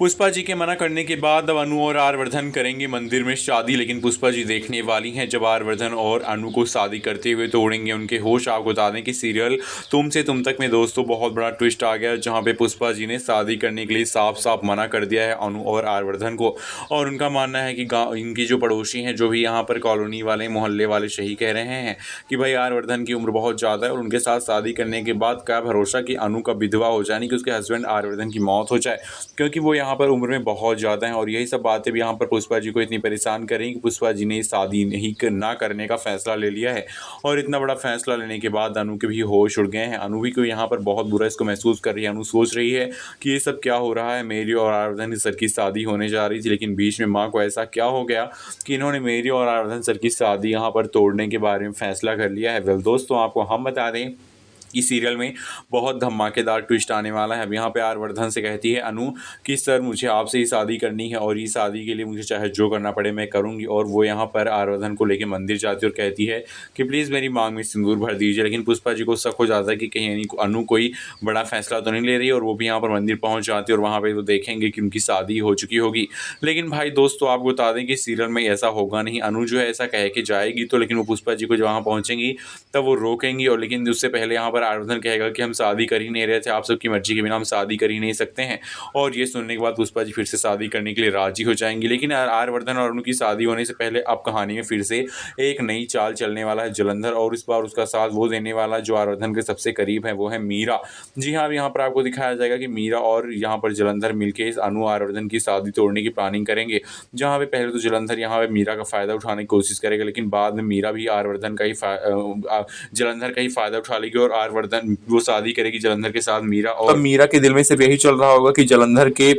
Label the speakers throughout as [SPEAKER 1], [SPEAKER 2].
[SPEAKER 1] पुष्पा जी के मना करने के बाद अब अनु और आर्यवर्धन करेंगे मंदिर में शादी। लेकिन पुष्पा जी देखने वाली हैं जब आर्यवर्धन और अनु को शादी करते हुए तोड़ेंगे उनके होश। आपको बता दें कि सीरियल तुम से तुम तक में दोस्तों बहुत बड़ा ट्विस्ट आ गया, जहां पे पुष्पा जी ने शादी करने के लिए साफ साफ मना कर दिया है अनु और आर्यवर्धन को। और उनका मानना है कि गाँव इनकी जो पड़ोसी हैं, जो भी यहाँ पर कॉलोनी वाले मोहल्ले वाले सही कह रहे हैं कि भाई आर्यवर्धन की उम्र बहुत ज़्यादा है और उनके साथ शादी करने के बाद क्या भरोसा कि अनु का विधवा हो जाए, कि उसके हस्बैंड आर्यवर्धन की मौत हो जाए, क्योंकि वो यहाँ पर उम्र में बहुत ज़्यादा हैं। और यही सब बातें भी यहाँ पर पुष्पा जी को इतनी परेशान करें कि पुष्पा जी ने शादी नहीं ना करने का फैसला ले लिया है। और इतना बड़ा फैसला लेने के बाद अनु के भी होश उड़ गए हैं। अनु भी को यहाँ पर बहुत बुरा इसको महसूस कर रही है। अनु सोच रही है कि ये सब क्या हो रहा है, मेरी और आर्यवर्धन सर की शादी होने जा रही थी, लेकिन बीच में माँ को ऐसा क्या हो गया कि इन्होंने मेरी और आर्यवर्धन सर की शादी यहाँ पर तोड़ने के बारे में फैसला कर लिया है। वेल दोस्तों, आपको हम बता दें इस सीरियल में बहुत धमाकेदार ट्विस्ट आने वाला है। अब यहाँ पे आर्यवर्धन से कहती है अनु कि सर मुझे आपसे ही शादी करनी है और ये शादी के लिए मुझे चाहे जो करना पड़े मैं करूँगी। और वो यहाँ पर आर्यवर्धन को लेके मंदिर जाती है और कहती है कि प्लीज़ मेरी मांग में सिंदूर भर दीजिए। लेकिन पुष्पा जी को शक हो जाता है कि कहीं अनु कोई बड़ा फैसला तो नहीं ले रही, और वो भी यहाँ पर मंदिर पहुँच जाती है और वहाँ पर वो देखेंगे कि उनकी शादी हो चुकी होगी। लेकिन भाई दोस्तों, आपको बता दें कि सीरियल में ऐसा होगा नहीं। अनु जो है ऐसा कह के जाएगी तो, लेकिन वो पुष्पा जी को जब वहाँ पहुँचेंगी तब वो रोकेंगी। और लेकिन उससे पहले यहाँ पर आर्यवर्धन कहेगा कि हम शादी कर ही नहीं रहे थे, आप सबकी मर्जी के बिना हम शादी कर ही नहीं सकते हैं। और ये सुनने के बाद पुष्पा जी फिर से शादी करने के लिए राजी हो जाएंगी। लेकिन आर्यवर्धन और उनकी शादी होने से पहले अब कहानी में फिर से एक नई चाल चलने वाला है जलंधर, और इस बार उसका साथ वो देने वाला जो आर्यवर्धन के सबसे करीब है, वो है मीरा। जी हाँ, अब यहाँ पर आपको दिखाया जाएगा कि मीरा और यहाँ पर जलंधर मिलकर इस अनु आर्यवर्धन की शादी तोड़ने की प्लानिंग करेंगे। जहाँ पे पहले तो जलंधर यहाँ पे मीरा का फ़ायदा उठाने की कोशिश करेगा, लेकिन बाद में मीरा भी आर्यवर्धन का ही जलंधर का ही फ़ायदा उठा लेगी और आर्यवर्धन वो शादी करेगी जलंधर के साथ मीरा। और मीरा के दिल में सिर्फ यही चल रहा होगा कि जलंधर के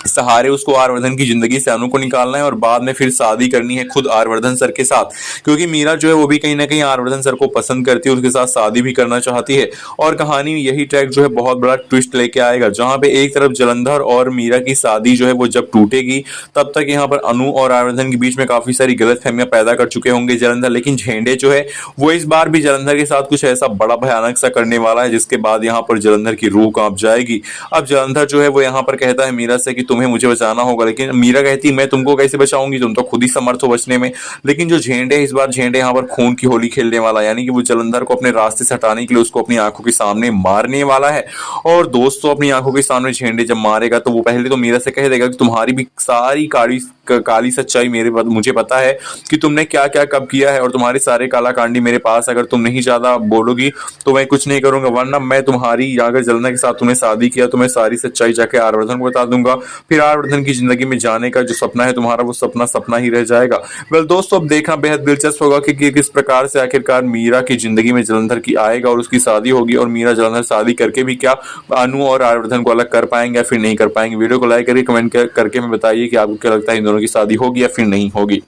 [SPEAKER 1] सहारे उसको आर्यवर्धन की जिंदगी से अनु को निकालना है और बाद में फिर शादी करनी है खुद आर्यवर्धन सर के साथ, क्योंकि मीरा जो है वो भी कहीं ना कहीं आर्यवर्धन सर को पसंद करती है, उसके साथ शादी भी करना चाहती है। और कहानी में यही ट्रैक जो है बहुत बड़ा ट्विस्ट लेके आएगा, जहां पे एक तरफ जलंधर और मीरा की शादी जो है वो जब टूटेगी तब तक यहाँ पर अनु और आर्यवर्धन के बीच में काफी सारी गलतफहमियां पैदा कर चुके होंगे जलंधर। लेकिन झेंडे जो है वो इस बार भी जलंधर के साथ कुछ ऐसा बड़ा भयानक सा करने वाला है जिसके बाद यहाँ पर जलंधर की रूह कांप जाएगी। अब जलंधर जो है वो यहाँ पर कहता है मीरा से कि तुम्हें मुझे बचाना होगा, लेकिन मीरा कहती मैं तुमको कैसे बचाऊंगी, तुम तो खुद ही समर्थ हो बचने में। लेकिन जो झेंडे इस बार झेंडे यहाँ पर खून की होली खेलने वाला, यानी कि वो जलंधर को अपने रास्ते से हटाने के लिए उसको अपनी आंखों के सामने मारने वाला है। और दोस्तों, अपनी आंखों के सामने झेंडे जब मारेगा तो वो पहले तो मीरा से कह देगा कि तुम्हारी भी सारी काली सच्चाई मुझे पता है कि तुमने क्या क्या कब किया है, और तुम्हारे सारे काला कांडी मेरे पास, अगर तुम नहीं ज्यादा बोलोगी तो मैं कुछ नहीं करूंगा, वरना मैं तुम्हारी अगर जलंधर के साथ तुमने शादी किया तो मैं सारी सच्चाई जाके आर्यवर्धन को बता दूंगा। फिर आर्यवर्धन की जिंदगी में जाने का जो सपना है तुम्हारा वो सपना ही रह जाएगा। वेल दोस्तों, अब देखना बेहद दिलचस्प होगा कि किस प्रकार से आखिरकार मीरा की जिंदगी में जलंधर की आएगा और उसकी शादी होगी, और मीरा जलंधर शादी करके भी क्या अनु और आर्यवर्धन को अलग कर पाएंगे या फिर नहीं कर पाएंगे। वीडियो को लाइक करके कमेंट करके हमें बताइए कि आपको क्या लगता है इन दोनों की शादी होगी या फिर नहीं होगी।